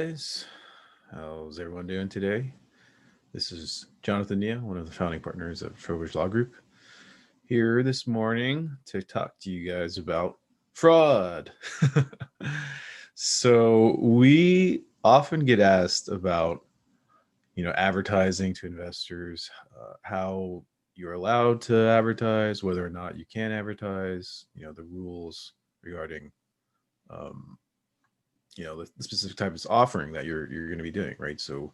guys. How's everyone doing today? This is Jonathan Nieh, one of the founding partners of Trowbridge Law Group, here this morning to talk to you guys about fraud. So we often get asked about, advertising to investors, how you're allowed to advertise, whether or not you can advertise, the rules regarding um, the specific type of offering that you're going to be doing, right? So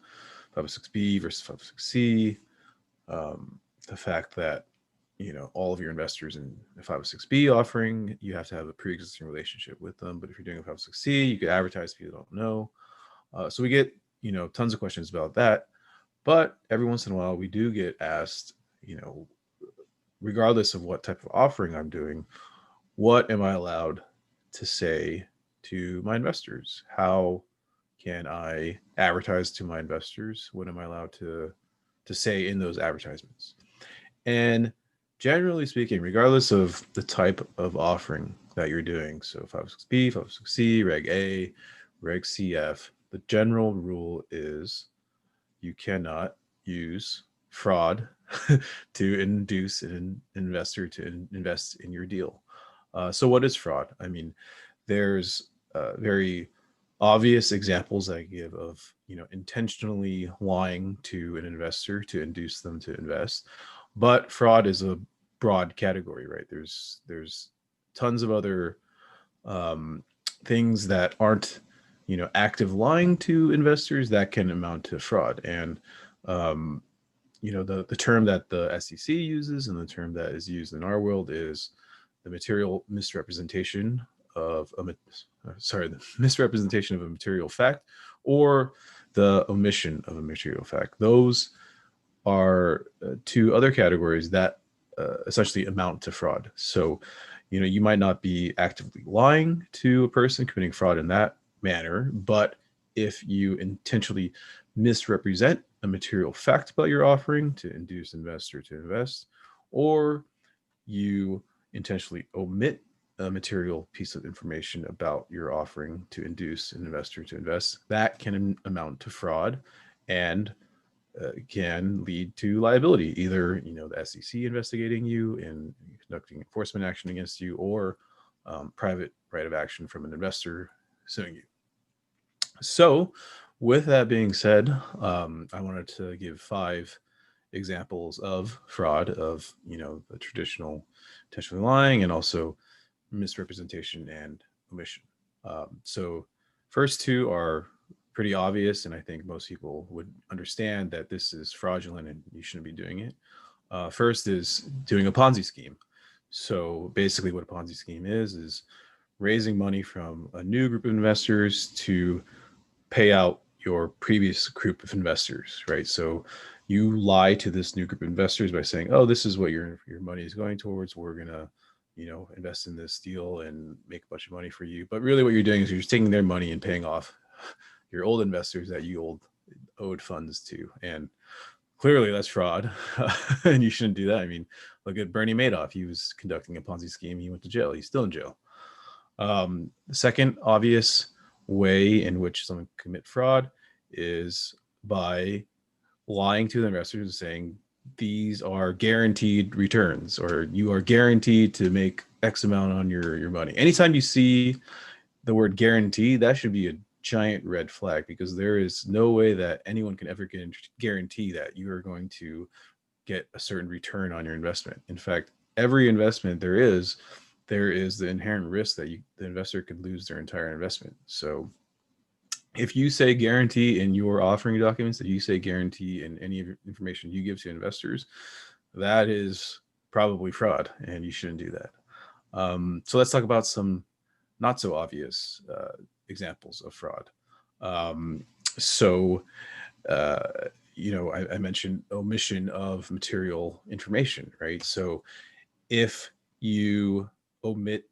506B versus 506C, the fact that all of your investors in a 506B offering, you have to have a pre-existing relationship with them. But if you're doing a 506C, you could advertise if you don't know. So we get tons of questions about that. But every once in a while, we do get asked, regardless of what type of offering I'm doing, what am I allowed to say to my investors? How can I advertise to my investors? What am I allowed to say in those advertisements? And generally speaking, regardless of the type of offering that you're doing, so 506B, 506C, Reg A, Reg CF, the general rule is you cannot use fraud to induce an investor to invest in your deal. So what is fraud? I mean, there's very obvious examples I give of intentionally lying to an investor to induce them to invest, but fraud is a broad category, right? There's tons of other um, things that aren't active lying to investors that can amount to fraud. And um, the term that the SEC uses and the term that is used in our world is the material misrepresentation of the misrepresentation of a material fact, or the omission of a material fact. Those are two other categories that essentially amount to fraud. So, you might not be actively lying to a person committing fraud in that manner, but if you intentionally misrepresent a material fact about your offering to induce investor to invest, or you intentionally omit a material piece of information about your offering to induce an investor to invest, that can amount to fraud and can lead to liability. Either the SEC investigating you and conducting enforcement action against you, or private right of action from an investor suing you. So, with that being said, I wanted to give 5 examples of fraud, of the traditional intentionally lying and also misrepresentation and omission. So, first two are pretty obvious, and I think most people would understand that this is fraudulent and you shouldn't be doing it. First is doing a Ponzi scheme. So basically, what a Ponzi scheme is raising money from a new group of investors to pay out your previous group of investors, right? So you lie to this new group of investors by saying, "Oh, this is what your money is going towards. We're gonna, invest in this deal and make a bunch of money for you." But really, what you're doing is you're just taking their money and paying off your old investors that you owed funds to, and clearly that's fraud, and you shouldn't do that. I mean, look at Bernie Madoff. He was conducting a Ponzi scheme. He went to jail. He's still in jail. The second obvious way in which someone can commit fraud is by lying to the investors and saying these are guaranteed returns, or you are guaranteed to make X amount on your money. Anytime you see the word guarantee, that should be a giant red flag, because there is no way that anyone can ever guarantee that you are going to get a certain return on your investment. In fact, every investment there is the inherent risk that the investor could lose their entire investment. So if you say guarantee in your offering documents, that you say guarantee in any information you give to investors, that is probably fraud, and you shouldn't do that. So let's talk about some not so obvious examples of fraud. Um, so, uh, I mentioned omission of material information, right? So if you omit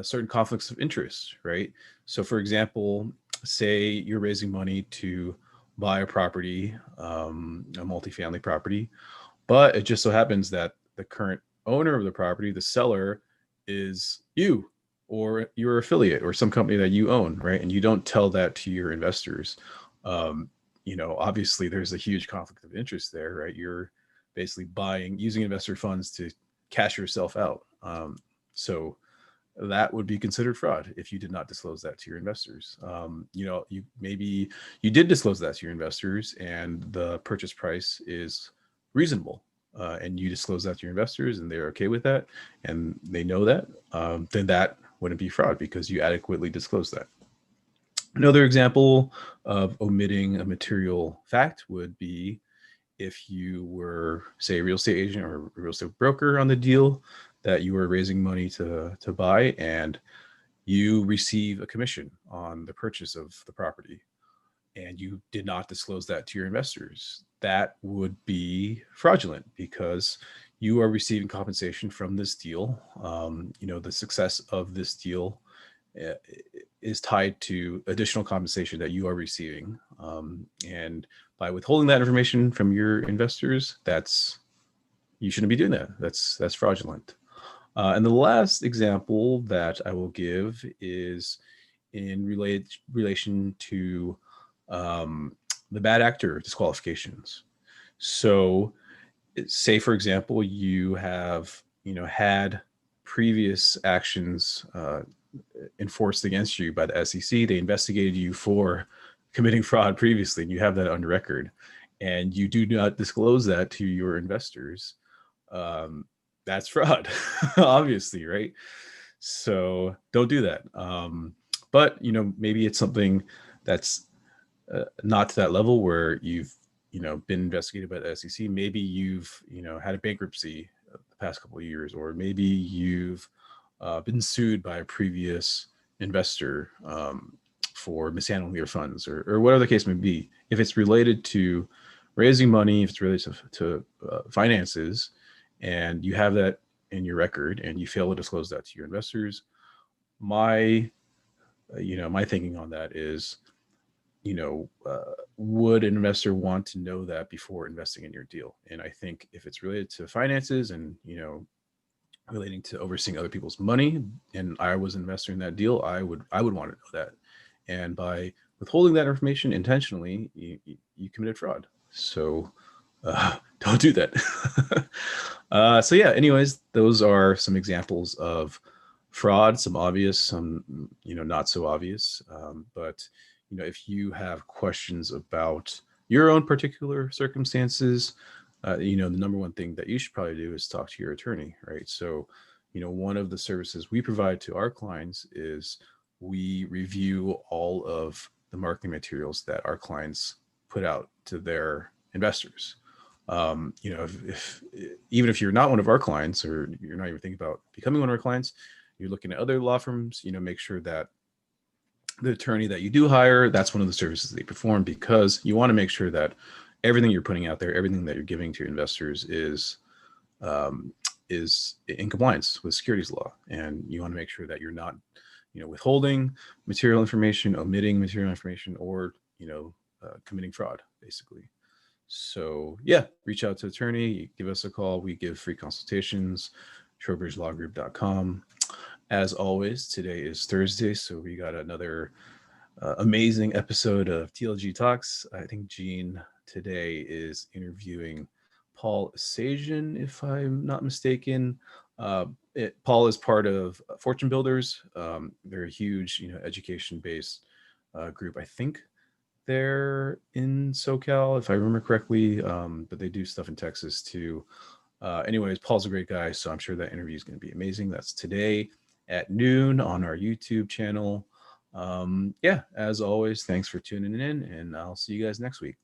certain conflicts of interest, right? So, for example, say you're raising money to buy a property, a multifamily property, but it just so happens that the current owner of the property, the seller, is you. or your affiliate or some company that you own, right? And you don't tell that to your investors. Obviously there's a huge conflict of interest there, right? You're basically using investor funds to cash yourself out. So that would be considered fraud if you did not disclose that to your investors. Maybe you did disclose that to your investors and the purchase price is reasonable, and you disclose that to your investors and they're okay with that and they know that, then that wouldn't be fraud because you adequately disclosed that. Another example of omitting a material fact would be if you were, say, a real estate agent or a real estate broker on the deal that you were raising money to buy, and you receive a commission on the purchase of the property, and you did not disclose that to your investors. That would be fraudulent because you are receiving compensation from this deal. The success of this deal is tied to additional compensation that you are receiving. And by withholding that information from your investors, you shouldn't be doing that. That's fraudulent. And the last example that I will give is in relation to the bad actor disqualifications. So, say for example, you have had previous actions enforced against you by the SEC. They investigated you for committing fraud previously, and you have that on record, and you do not disclose that to your investors. That's fraud, obviously, right? So don't do that. But maybe it's something that's not to that level where you've been investigated by the SEC. Maybe you've had a bankruptcy the past couple of years, or maybe you've been sued by a previous investor for mishandling your funds, or whatever the case may be. If it's related to raising money, if it's related to finances, and you have that in your record and you fail to disclose that to your investors, my thinking on that is, would an investor want to know that before investing in your deal? And I think if it's related to finances and relating to overseeing other people's money, and I was an investor in that deal, I would want to know that. And by withholding that information intentionally, you committed fraud. So don't do that. So yeah, anyways, those are some examples of fraud, some obvious, some not so obvious. But if you have questions about your own particular circumstances, the number one thing that you should probably do is talk to your attorney, right? So one of the services we provide to our clients is we review all of the marketing materials that our clients put out to their investors. Even if you're not one of our clients, or you're not even thinking about becoming one of our clients, you're looking at other law firms, make sure that the attorney that you do hire, that's one of the services they perform, because you want to make sure that everything you're putting out there, everything that you're giving to investors is in compliance with securities law. And you want to make sure that you're not, withholding material information, omitting material information, or, committing fraud, basically. So yeah, reach out to attorney, give us a call. We give free consultations, trowbridgelawgroup.com. As always, today is Thursday, so we got another amazing episode of TLG Talks. I think Gene today is interviewing Paul Sajan, if I'm not mistaken. Paul is part of Fortune Builders. They're a huge, education-based group. I think they're in SoCal, if I remember correctly, but they do stuff in Texas too. Anyways, Paul's a great guy, so I'm sure that interview is going to be amazing. That's today at noon on our YouTube channel. Yeah, as always, thanks for tuning in, and I'll see you guys next week.